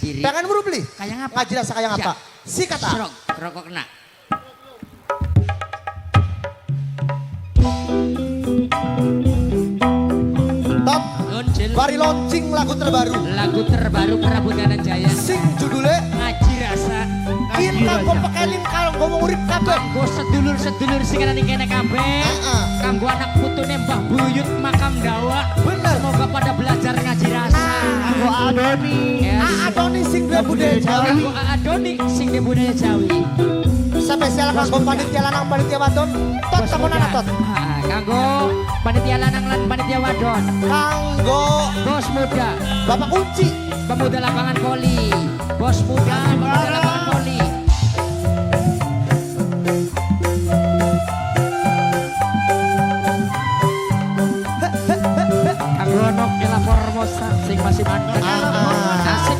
Diri. Pengen buru beli? Kayak apa? Ngaji rasa kayak apa? Si kata. Serok, rokok kena. Top. Loncil. Bari launching lagu terbaru. Lagu terbaru Prabu Dananjaya. Sing judulnya Ngaji rasa. Kita gue pekenin kalau gue mau urip kabeh. Kanggo sedulur-sedulur sing ana ning kene kabeh. Kanggo anak putune Mbah Buyut Makam Dawa. Bener. Semoga pada belajar ngaji rasa. Kanggo Adoni. Yes. Adoni sing duwe budaya Jawi. Kanggo Adoni sing duwe budaya Jawi. Spesial kanggo panitia lanang panitia wadon. Tot samonana tot. Kanggo panitia lanang lan panitia wadon. Kanggo Bos muda, Bapak Kunci. pemuda lapangan voli. Bos muda, pemuda lapangan voli. Kanggo Nok Ela Formosa sing masih mantep. Asik.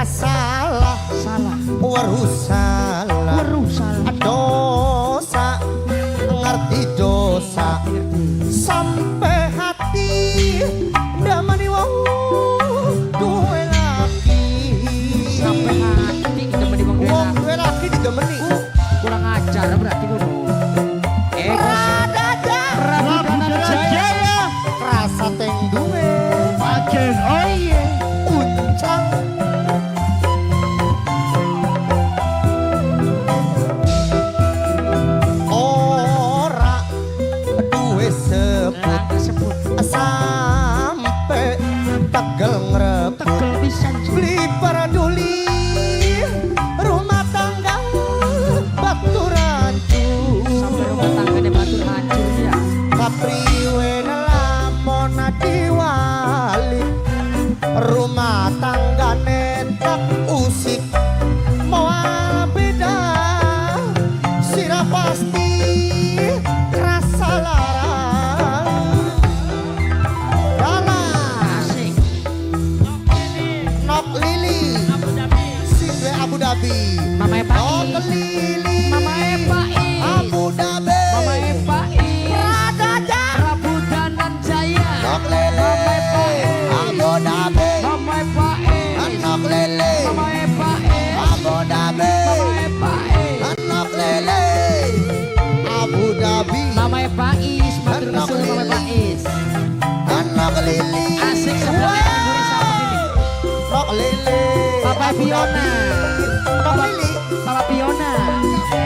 Salah Salah. warusalah Weruh salah. dosa ngerti dosa sampai hati damani wong duwe laki Sampai hati demeni wong wong enak. duwe laki didemeni Kurang ajar berarti kudu. Radada Prabu Dananjaya. rasa teng duwe Pajen oh iya. uncang ora duwe seput Lang sebut sampai tegel ngerebut tegel pisan. beli peduli rumah tangga batu rancu Sampai rumah tangga di batur hancur ya. kapriwe lamun diwali rumah tangga netak usik moal beda sira pasti rasa larang dalam Asik. nok lili sing Abu Dhabi Mama nok Epai. lili Mama Epai. Abu Dhabi Mama Epai. Radada Prabu Dananjaya. nok lili Mama Epai. Abu Dhabi Mama Epai. nok lili Mama Epai. Abu Dhabi Mama Epai. nok lili Abu Dhabi Mama Epais. Matur Anak nuwun Mama lili. Epais. nok lili Asik sebelahnya Guri sama ini. nok lili Papa Abu Fiona. Dhabi. nok lili Papa Piona.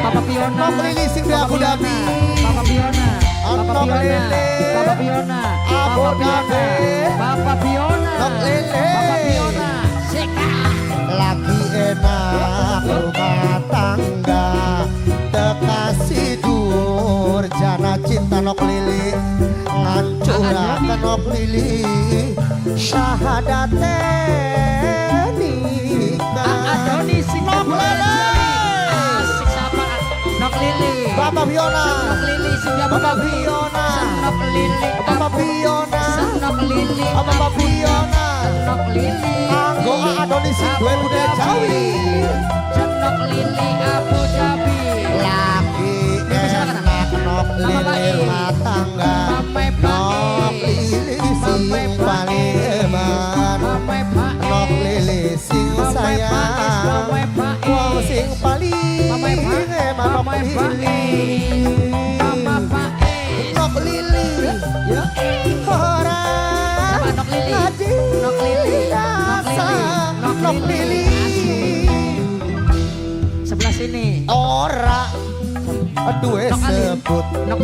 Papa Piona. nok lili sing di Abu Dhabi Papa Piona. Papa Anak Piona. lele. Papa Piona. Abu Papa Piona. Dhabi. Papa Piona. Anak lele. Papa Piona. Seka. lagi enak rumah tangga dekasih dur jana cinta nok lili ngancurakan nok lili syahadate nikah Adoni sing Nok lele. Asik sapa. Nok lili. Bapak Fiona Nok lili sing dia Bapak Fiona Nok lili. Bapak Fiona Nok lili. Bapak Fiona Nok lili. Kanggo Adoni sing duwe budaya Jawi Nok lili Abu Dhabi. lagi enak nok lili rumah tangga nok lili sing paling eman nok lili sing sayang wong sing paling eman nok lili nok lili ora Nok lili. ngaji Nok lili. rasa nok lili Sebelah sini. ora duwe Nok Ali. sebut Nok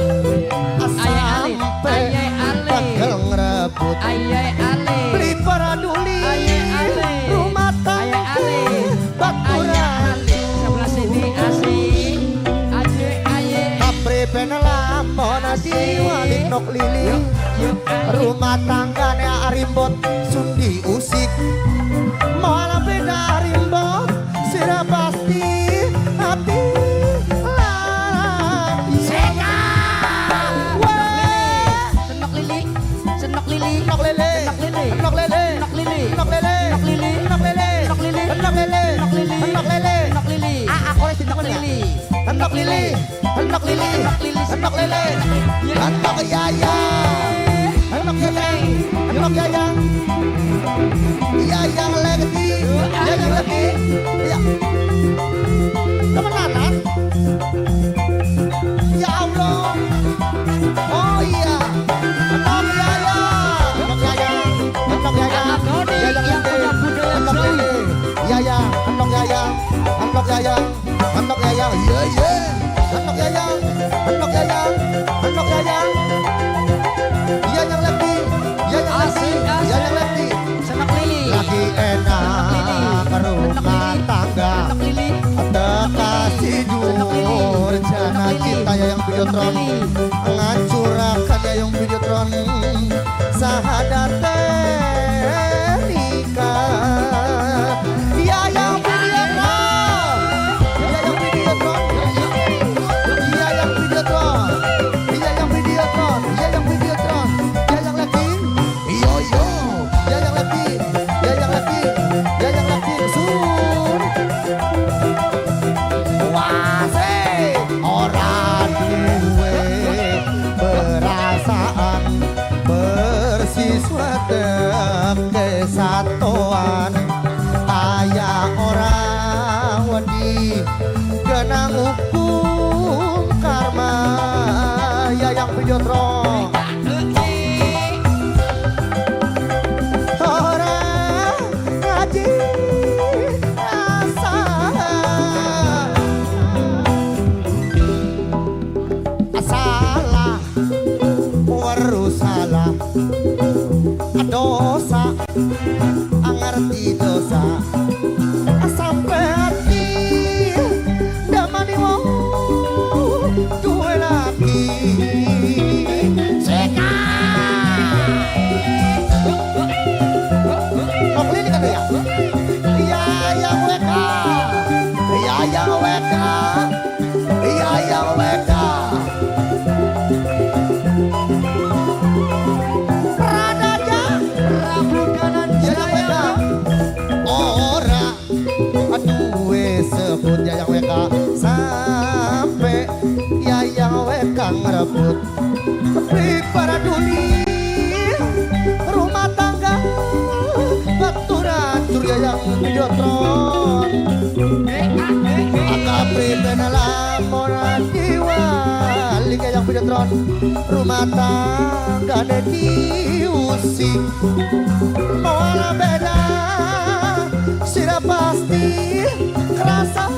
Ayai Ali. sampai Ayai Ali. tegel ngerebut Ayai Ali. beli peduli Ayai Ali. rumah Ayai tangga Ali. Ayai baturan Ali. Sebelah sini asik. Ayai Ali. kapri penelamun diwalik nok lili Yuk rumah tanggane arimbot sundi usik malah beda arimbot sira pasti hati larang Seka. weh Senok lili. Senok lili. nok lele Nok lili. nok lele Nok lili. nok lele Nok lili. nok lele Nok lili. nok lele Nok lili. nok lele Nok lili. aku lagi Nok lili. nok lili Endok lili, endok lele, endok yayang, endok yayang, endok yayang, yayang lagi, yayang lagi, ya. Temenanan, ya Allah, oh iya, endok yayang, endok yayang, endok yayang, yayang lagi, endok lele, yayang, endok yayang, endok yayang, endok yayang, iya iya. Anak yayang, anak yayang, anak yayang. Yayang lagi, yayang lagi, yayang lagi. Senak lili. Lagi enak rumah tangga. Terkasih durjana cinta yayang Videotron. Ngancurakan yayang Videotron. Sahadat nikah. Yayang Videotron. Yayang Videotron. Yayang Videotron, yayang Videotron, yayang Videotron, yayang lagi, yo yo, yayang lagi, yayang lagi, yayang lagi, sun. Wase ora duwe perasaan bersiswa kesatuan, aya orang wedi genang hukum karma yayang Videotron. Orang ngaji asa salah waru salah dosa ngerti dosa sampai hati damani wong duwe lagi seka kok ini kan ya yayang weka yayang weka yayang weka radanya rambukanan yayang weka ora duwe sebut yayang weka sampai yayang weka ngerebut di para duli rumah tangga baturan tur yayang Videotron akapri benalamon diwali yayang Videotron rumah tangga diusik mau beda sudah pasti kerasa